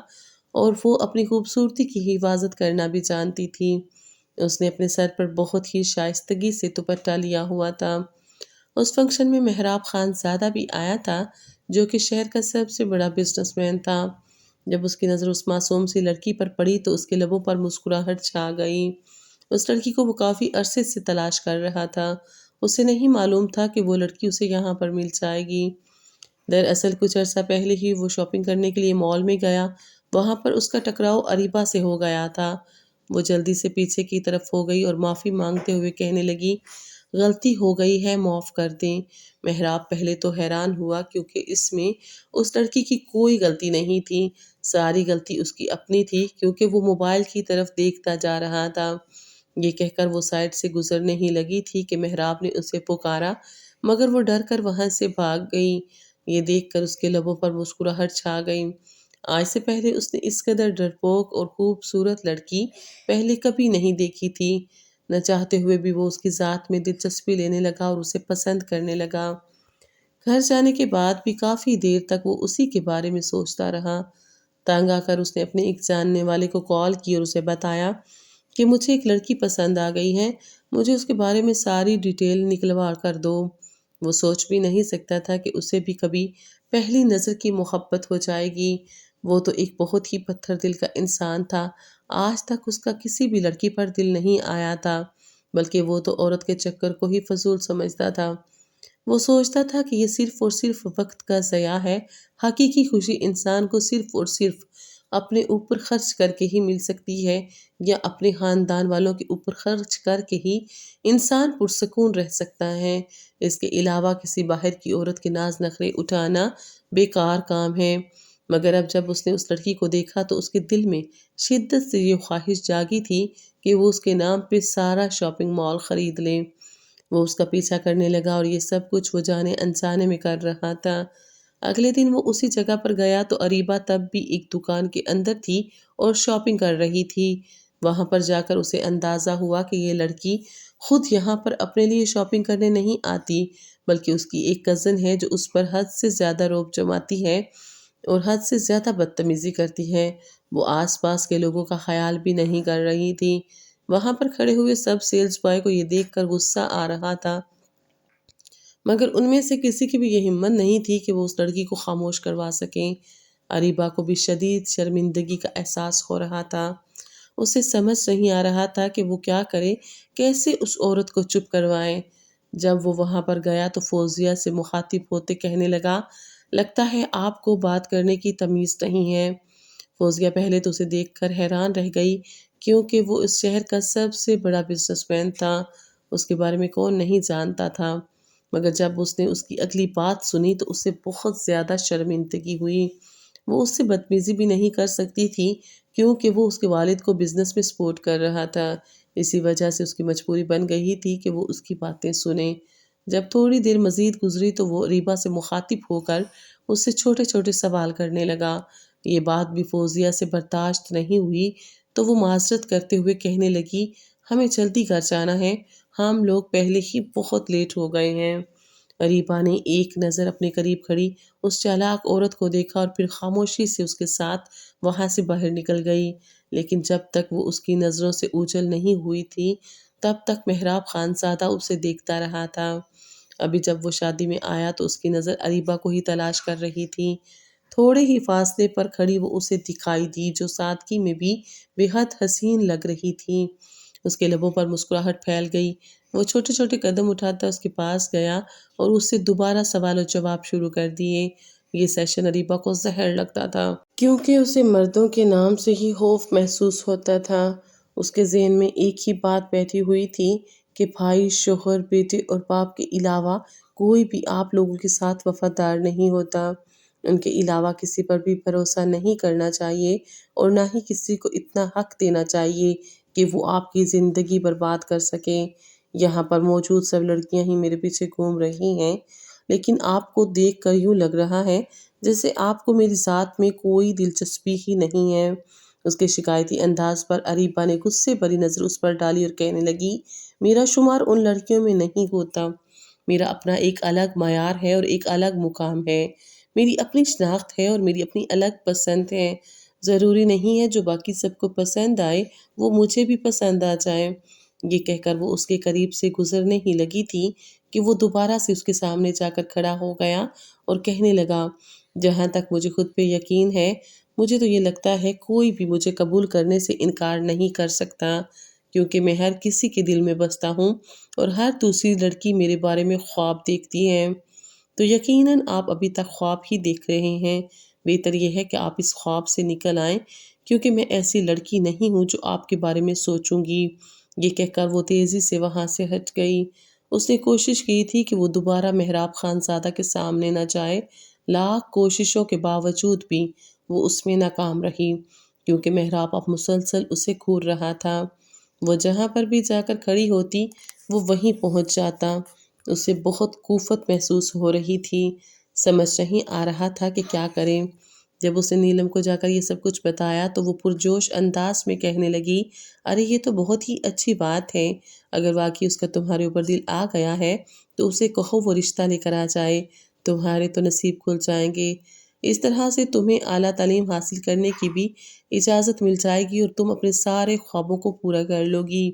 اور وہ اپنی خوبصورتی کی حفاظت کرنا بھی جانتی تھی۔ اس نے اپنے سر پر بہت ہی شائستگی سے دوپٹہ لیا ہوا تھا۔ اس فنکشن میں محراب خان زادہ بھی آیا تھا، جو کہ شہر کا سب سے بڑا بزنس مین تھا۔ جب اس کی نظر اس معصوم سی لڑکی پر پڑی تو اس کے لبوں پر مسکراہٹ چھا گئی۔ اس لڑکی کو وہ کافی عرصے سے تلاش کر رہا تھا۔ اسے نہیں معلوم تھا کہ وہ لڑکی اسے یہاں پر مل جائے گی۔ دراصل کچھ عرصہ پہلے ہی وہ شاپنگ کرنے کے لیے مال میں گیا۔ وہاں پر اس کا ٹکراؤ اریبہ سے ہو گیا تھا۔ وہ جلدی سے پیچھے کی طرف ہو گئی اور معافی مانگتے ہوئے کہنے لگی، غلطی ہو گئی ہے، معاف کر دیں۔ محراب پہلے تو حیران ہوا کیونکہ اس میں اس لڑکی کی کوئی غلطی نہیں تھی۔ ساری غلطی اس کی اپنی تھی کیونکہ وہ موبائل کی طرف دیکھتا جا رہا تھا۔ یہ کہہ کر وہ سائڈ سے گزرنے ہی لگی تھی کہ محراب نے اسے پکارا، مگر وہ ڈر کر وہاں سے بھاگ گئی۔ یہ دیکھ کر اس کے لبوں پر مسکراہٹ چھا گئی۔ آج سے پہلے اس نے اس قدر ڈرپوک اور خوبصورت لڑکی پہلے کبھی نہیں دیکھی تھی۔ نہ چاہتے ہوئے بھی وہ اس کی ذات میں دلچسپی لینے لگا اور اسے پسند کرنے لگا۔ گھر جانے کے بعد بھی کافی دیر تک وہ اسی کے بارے میں سوچتا رہا۔ تنگ آ کر اس نے اپنے ایک جاننے والے کو کال کی اور اسے بتایا کہ مجھے ایک لڑکی پسند آ گئی ہے، مجھے اس کے بارے میں ساری ڈیٹیل نکلوا کر دو۔ وہ سوچ بھی نہیں سکتا تھا کہ اسے بھی کبھی پہلی نظر کی محبت ہو جائے گی۔ وہ تو ایک بہت ہی پتھر دل کا انسان تھا۔ آج تک اس کا کسی بھی لڑکی پر دل نہیں آیا تھا، بلکہ وہ تو عورت کے چکر کو ہی فضول سمجھتا تھا۔ وہ سوچتا تھا کہ یہ صرف اور صرف وقت کا ضیاع ہے۔ حقیقی خوشی انسان کو صرف اور صرف اپنے اوپر خرچ کر کے ہی مل سکتی ہے، یا اپنے خاندان والوں کے اوپر خرچ کر کے ہی انسان پرسکون رہ سکتا ہے۔ اس کے علاوہ کسی باہر کی عورت کے ناز نخرے اٹھانا بیکار کام ہے۔ مگر اب جب اس نے اس لڑکی کو دیکھا تو اس کے دل میں شدت سے یہ خواہش جاگی تھی کہ وہ اس کے نام پہ سارا شاپنگ مال خرید لے۔ وہ اس کا پیچھا کرنے لگا اور یہ سب کچھ وہ جانے انجانے میں کر رہا تھا۔ اگلے دن وہ اسی جگہ پر گیا تو اریبہ تب بھی ایک دکان کے اندر تھی اور شاپنگ کر رہی تھی۔ وہاں پر جا کر اسے اندازہ ہوا کہ یہ لڑکی خود یہاں پر اپنے لیے شاپنگ کرنے نہیں آتی، بلکہ اس کی ایک کزن ہے جو اس پر حد سے زیادہ رعب جماتی ہے اور حد سے زیادہ بدتمیزی کرتی ہے۔ وہ آس پاس کے لوگوں کا خیال بھی نہیں کر رہی تھی۔ وہاں پر کھڑے ہوئے سب سیلز بوائے کو یہ دیکھ کر غصہ آ رہا تھا، مگر ان میں سے کسی کی بھی یہ ہمت نہیں تھی کہ وہ اس لڑکی کو خاموش کروا سکیں۔ اریبہ کو بھی شدید شرمندگی کا احساس ہو رہا تھا۔ اسے سمجھ نہیں آ رہا تھا کہ وہ کیا کرے، کیسے اس عورت کو چپ کروائے۔ جب وہ وہاں پر گیا تو فوزیہ سے مخاطب ہوتے کہنے لگا، لگتا ہے آپ کو بات کرنے کی تمیز نہیں ہے۔ فوزیہ پہلے تو اسے دیکھ کر حیران رہ گئی کیونکہ وہ اس شہر کا سب سے بڑا بزنس مین تھا۔ اس کے بارے میں کون نہیں جانتا تھا، مگر جب اس نے اس کی اگلی بات سنی تو اسے بہت زیادہ شرمندگی ہوئی۔ وہ اس سے بدتمیزی بھی نہیں کر سکتی تھی کیونکہ وہ اس کے والد کو بزنس میں سپورٹ کر رہا تھا۔ اسی وجہ سے اس کی مجبوری بن گئی تھی کہ وہ اس کی باتیں سنے۔ جب تھوڑی دیر مزید گزری تو وہ اریبہ سے مخاطب ہو کر اس سے چھوٹے چھوٹے سوال کرنے لگا۔ یہ بات بھی فوزیہ سے برداشت نہیں ہوئی تو وہ معذرت کرتے ہوئے کہنے لگی، ہمیں جلدی گھر جانا ہے، ہم لوگ پہلے ہی بہت لیٹ ہو گئے ہیں۔ اریبہ نے ایک نظر اپنے قریب کھڑی اس چالاک عورت کو دیکھا اور پھر خاموشی سے اس کے ساتھ وہاں سے باہر نکل گئی، لیکن جب تک وہ اس کی نظروں سے اوجھل نہیں ہوئی تھی تب تک محراب خانزادہ اسے دیکھتا رہا تھا۔ ابھی جب وہ شادی میں آیا تو اس کی نظر اریبہ کو ہی تلاش کر رہی تھی۔ تھوڑے ہی فاصلے پر کھڑی وہ اسے دکھائی دی جو سادگی میں بھی بے حد حسین لگ رہی تھی۔ اس کے لبوں پر مسکراہٹ پھیل گئی۔ وہ چھوٹے چھوٹے قدم اٹھاتا اس کے پاس گیا اور اس سے دوبارہ سوال و جواب شروع کر دیے۔ یہ سیشن اریبہ کو زہر لگتا تھا کیونکہ اسے مردوں کے نام سے ہی خوف محسوس ہوتا تھا۔ اس کے ذہن میں ایک ہی بات بیٹھی ہوئی تھی کہ بھائی، شوہر، بیٹے اور باپ کے علاوہ کوئی بھی آپ لوگوں کے ساتھ وفادار نہیں ہوتا۔ ان کے علاوہ کسی پر بھی بھروسہ نہیں کرنا چاہیے اور نہ ہی کسی کو اتنا حق دینا چاہیے کہ وہ آپ کی زندگی برباد کر سکیں۔ یہاں پر موجود سب لڑکیاں ہی میرے پیچھے گھوم رہی ہیں، لیکن آپ کو دیکھ کر یوں لگ رہا ہے جیسے آپ کو میری ذات میں کوئی دلچسپی ہی نہیں ہے۔ اس کے شکایتی انداز پر اریبہ نے غصے بھری نظر اس پر ڈالی اور کہنے لگی، میرا شمار ان لڑکیوں میں نہیں ہوتا۔ میرا اپنا ایک الگ معیار ہے اور ایک الگ مقام ہے۔ میری اپنی شناخت ہے اور میری اپنی الگ پسند ہے۔ ضروری نہیں ہے جو باقی سب کو پسند آئے وہ مجھے بھی پسند آ جائے۔ یہ کہہ کر وہ اس کے قریب سے گزرنے ہی لگی تھی کہ وہ دوبارہ سے اس کے سامنے جا کر کھڑا ہو گیا اور کہنے لگا، جہاں تک مجھے خود پہ یقین ہے، مجھے تو یہ لگتا ہے کوئی بھی مجھے قبول کرنے سے انکار نہیں کر سکتا، کیونکہ میں ہر کسی کے دل میں بستا ہوں اور ہر دوسری لڑکی میرے بارے میں خواب دیکھتی ہے۔ تو یقیناً آپ ابھی تک خواب ہی دیکھ رہے ہیں۔ بہتر یہ ہے کہ آپ اس خواب سے نکل آئیں، کیونکہ میں ایسی لڑکی نہیں ہوں جو آپ کے بارے میں سوچوں گی۔ یہ کہہ کر وہ تیزی سے وہاں سے ہٹ گئی۔ اس نے کوشش کی تھی کہ وہ دوبارہ مہراب خان زادہ کے سامنے نہ جائے، لاکھ کوششوں کے باوجود بھی وہ اس میں ناکام رہی، کیونکہ مہراب اب مسلسل اسے گھور رہا تھا۔ وہ جہاں پر بھی جا کر کھڑی ہوتی وہ وہیں پہنچ جاتا۔ اسے بہت کوفت محسوس ہو رہی تھی، سمجھ نہیں آ رہا تھا کہ کیا کرے۔ جب اس نے نیلم کو جا کر یہ سب کچھ بتایا تو وہ پرجوش انداز میں کہنے لگی، ارے یہ تو بہت ہی اچھی بات ہے، اگر واقعی اس کا تمہارے اوپر دل آ گیا ہے تو اسے کہو وہ رشتہ لے کر آ جائے، تمہارے تو نصیب کھل جائیں گے۔ اس طرح سے تمہیں اعلیٰ تعلیم حاصل کرنے کی بھی اجازت مل جائے گی اور تم اپنے سارے خوابوں کو پورا کر لو گی۔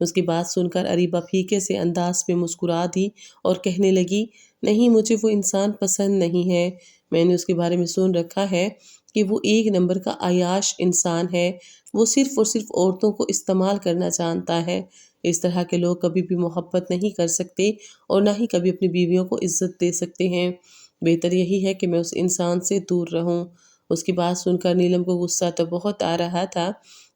اس کی بات سن کر اریبہ پھیکے سے انداز میں مسکرا دی اور کہنے لگی، نہیں، مجھے وہ انسان پسند نہیں ہے۔ میں نے اس کے بارے میں سن رکھا ہے کہ وہ ایک نمبر کا عیاش انسان ہے، وہ صرف اور صرف عورتوں کو استعمال کرنا جانتا ہے۔ اس طرح کے لوگ کبھی بھی محبت نہیں کر سکتے اور نہ ہی کبھی اپنی بیویوں کو عزت دے سکتے ہیں۔ بہتر یہی ہے کہ میں اس انسان سے دور رہوں۔ اس کی بات سن کر نیلم کو غصہ تو بہت آ رہا تھا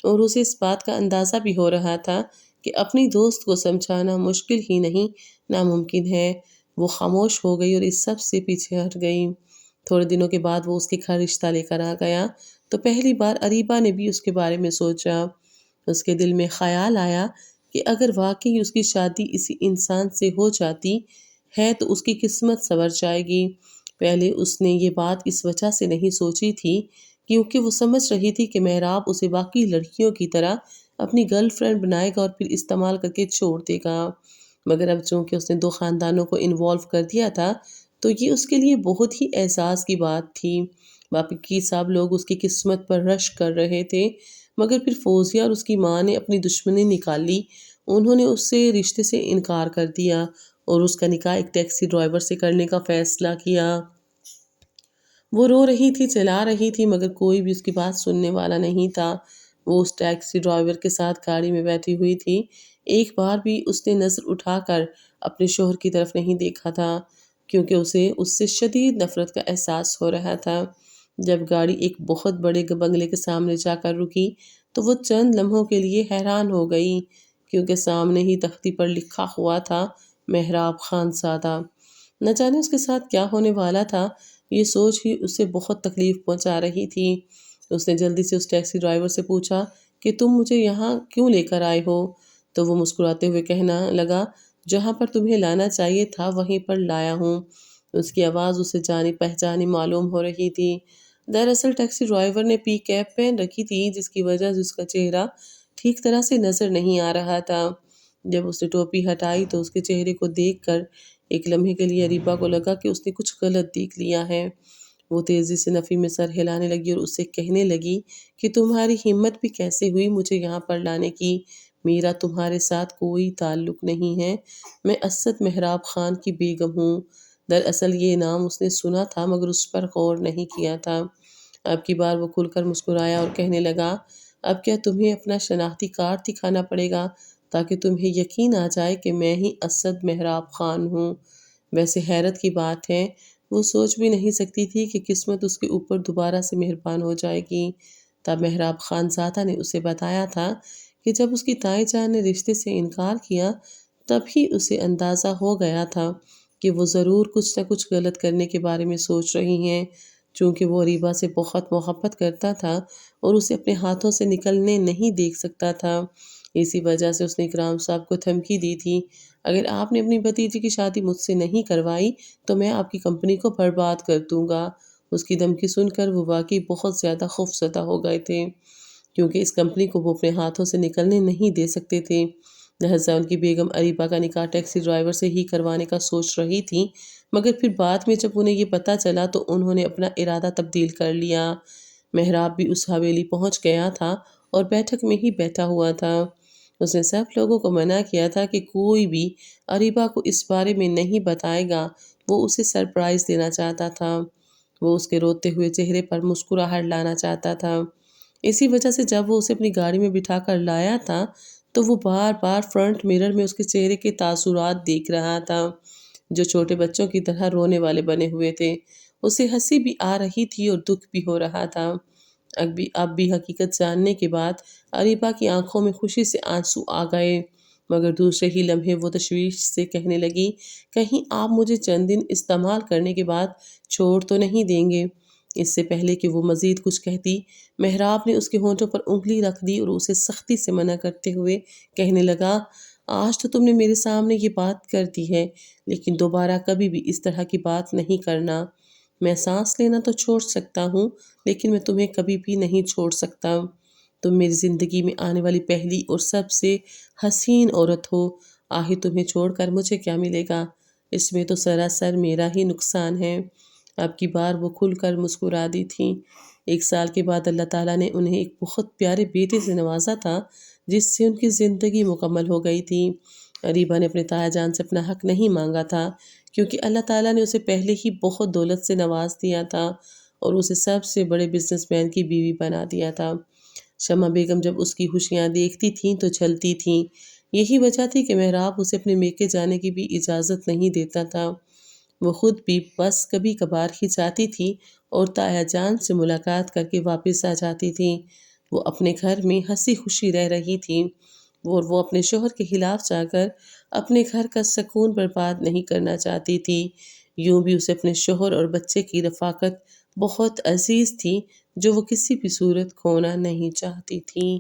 اور اسے اس بات کا اندازہ بھی ہو رہا تھا کہ اپنی دوست کو سمجھانا مشکل ہی نہیں، ناممکن ہے۔ وہ خاموش ہو گئی اور اس سب سے پیچھے ہٹ گئی۔ تھوڑے دنوں کے بعد وہ اس کے گھر رشتہ لے کر آ گیا تو پہلی بار اریبہ نے بھی اس کے بارے میں سوچا۔ اس کے دل میں خیال آیا کہ اگر واقعی اس کی شادی اسی انسان سے ہو جاتی ہے تو اس کی قسمت سنور جائے گی۔ پہلے اس نے یہ بات اس وجہ سے نہیں سوچی تھی کیونکہ وہ سمجھ رہی تھی کہ مہراب اسے باقی لڑکیوں کی طرح اپنی گرل فرینڈ بنائے گا اور پھر استعمال کر کے چھوڑ دے گا، مگر اب چونکہ اس نے دو خاندانوں کو انوالو کر دیا تھا تو یہ اس کے لیے بہت ہی اعزاز کی بات تھی۔ باقی سب لوگ اس کی قسمت پر رش کر رہے تھے، مگر پھر فوزیہ اور اس کی ماں نے اپنی دشمنی نکال لی۔ انہوں نے اس سے رشتے سے انکار کر دیا اور اس کا نکاح ایک ٹیکسی ڈرائیور سے کرنے کا فیصلہ کیا۔ وہ رو رہی تھی، چلا رہی تھی، مگر کوئی بھی اس کی بات سننے والا نہیں تھا۔ وہ اس ٹیکسی ڈرائیور کے ساتھ گاڑی میں بیٹھی ہوئی تھی، ایک بار بھی اس نے نظر اٹھا کر اپنے شوہر کی طرف نہیں دیکھا تھا، کیونکہ اسے اس سے شدید نفرت کا احساس ہو رہا تھا۔ جب گاڑی ایک بہت بڑے بنگلے کے سامنے جا کر رکی تو وہ چند لمحوں کے لیے حیران ہو گئی، کیونکہ سامنے ہی تختی پر لکھا ہوا تھا، مہراب خان زادہ۔ نہ جانے اس کے ساتھ کیا ہونے والا تھا، یہ سوچ ہی اسے بہت تکلیف پہنچا رہی تھی۔ اس نے جلدی سے اس ٹیکسی ڈرائیور سے پوچھا کہ تم مجھے یہاں کیوں لے کر آئے ہو؟ تو وہ مسکراتے ہوئے کہنا لگا، جہاں پر تمہیں لانا چاہیے تھا وہیں پر لایا ہوں۔ اس کی آواز اسے جانی پہچانی معلوم ہو رہی تھی۔ دراصل ٹیکسی ڈرائیور نے پی کیپ پہن رکھی تھی، جس کی وجہ سے اس کا چہرہ ٹھیک طرح سے نظر نہیں آ رہا تھا۔ جب اس نے ٹوپی ہٹائی تو اس کے چہرے کو دیکھ کر ایک لمحے کے لیے اریبہ کو لگا کہ اس نے کچھ غلط دیکھ لیا ہے۔ وہ تیزی سے نفی میں سر ہلانے لگی اور اس سے کہنے لگی کہ تمہاری ہمت بھی کیسے ہوئی مجھے یہاں پر لانے کی؟ میرا تمہارے ساتھ کوئی تعلق نہیں ہے، میں اسد مہراب خان کی بیگم ہوں۔ دراصل یہ نام اس نے سنا تھا مگر اس پر غور نہیں کیا تھا۔ اب کی بار وہ کھل کر مسکرایا اور کہنے لگا، اب کیا تمہیں اپنا شناختی کارڈ دکھانا پڑے گا تاکہ تمہیں یقین آ جائے کہ میں ہی اسد مہراب خان ہوں؟ ویسے حیرت کی بات ہے، وہ سوچ بھی نہیں سکتی تھی کہ قسمت اس کے اوپر دوبارہ سے مہربان ہو جائے گی۔ تب مہراب خان زادہ نے اسے بتایا تھا کہ جب اس کی تائی جان نے رشتے سے انکار کیا تب ہی اسے اندازہ ہو گیا تھا کہ وہ ضرور کچھ نہ کچھ غلط کرنے کے بارے میں سوچ رہی ہیں۔ چونکہ وہ اریبہ سے بہت محبت کرتا تھا اور اسے اپنے ہاتھوں سے نکلنے نہیں دیکھ سکتا تھا، اسی وجہ سے اس نے اکرام صاحب کو دھمکی دی تھی، اگر آپ نے اپنی بھتیجی کی شادی مجھ سے نہیں کروائی تو میں آپ کی کمپنی کو برباد کر دوں گا۔ اس کی دھمکی سن کر وہ واقعی بہت زیادہ خوفزدہ ہو گئے تھے، کیونکہ اس کمپنی کو وہ اپنے ہاتھوں سے نکلنے نہیں دے سکتے تھے۔ لہذا ان کی بیگم اریبہ کا نکاح ٹیکسی ڈرائیور سے ہی کروانے کا سوچ رہی تھی، مگر پھر بعد میں جب انہیں یہ پتہ چلا تو انہوں نے اپنا ارادہ تبدیل کر لیا۔ مہراب بھی اس حویلی پہنچ گیا تھا اور بیٹھک میں ہی بیٹھا ہوا تھا۔ اس نے سب لوگوں کو منع کیا تھا کہ کوئی بھی اریبہ کو اس بارے میں نہیں بتائے گا، وہ اسے سرپرائز دینا چاہتا تھا۔ وہ اس کے روتے ہوئے چہرے پر مسکراہٹ لانا چاہتا تھا۔ اسی وجہ سے جب وہ اسے اپنی گاڑی میں بٹھا کر لایا تھا تو وہ بار بار فرنٹ مرر میں اس کے چہرے کے تاثرات دیکھ رہا تھا جو چھوٹے بچوں کی طرح رونے والے بنے ہوئے تھے۔ اسے ہنسی بھی آ رہی تھی اور دکھ بھی ہو رہا تھا۔ اب بھی حقیقت جاننے کے بعد اریبہ کی آنکھوں میں خوشی سے آنسو آ گئے، مگر دوسرے ہی لمحے وہ تشویش سے کہنے لگی، کہیں آپ مجھے چند دن استعمال کرنے کے بعد چھوڑ تو نہیں دیں گے؟ اس سے پہلے کہ وہ مزید کچھ کہتی، محراب نے اس کے ہونٹوں پر انگلی رکھ دی اور اسے سختی سے منع کرتے ہوئے کہنے لگا، آج تو تم نے میرے سامنے یہ بات کر دی ہے، لیکن دوبارہ کبھی بھی اس طرح کی بات نہیں کرنا۔ میں سانس لینا تو چھوڑ سکتا ہوں، لیکن میں تمہیں کبھی بھی نہیں چھوڑ سکتا۔ تم میری زندگی میں آنے والی پہلی اور سب سے حسین عورت ہو، آخر تمہیں چھوڑ کر مجھے کیا ملے گا؟ اس میں تو سراسر میرا ہی نقصان ہے۔ اب کی بار وہ کھل کر مسکرا دی تھی۔ 1 سال کے بعد اللہ تعالیٰ نے انہیں ایک بہت پیارے بیٹے سے نوازا تھا جس سے ان کی زندگی مکمل ہو گئی تھی۔ اریبہ نے اپنے تایا جان سے اپنا حق نہیں مانگا تھا کیونکہ اللہ تعالیٰ نے اسے پہلے ہی بہت دولت سے نواز دیا تھا اور اسے سب سے بڑے بزنس مین کی بیوی بنا دیا تھا۔ شمع بیگم جب اس کی خوشیاں دیکھتی تھیں تو چھلتی تھیں۔ یہی وجہ تھی کہ محراب اسے اپنے میکے جانے کی بھی اجازت نہیں دیتا تھا۔ وہ خود بھی بس کبھی کبھار ہی جاتی تھی اور تایا جان سے ملاقات کر کے واپس آ جاتی تھی۔ وہ اپنے گھر میں ہنسی خوشی رہ رہی تھی اور وہ اپنے شوہر کے خلاف جا کر اپنے گھر کا سکون برباد نہیں کرنا چاہتی تھی۔ یوں بھی اسے اپنے شوہر اور بچے کی رفاقت بہت عزیز تھی جو وہ کسی بھی صورت کھونا نہیں چاہتی تھی۔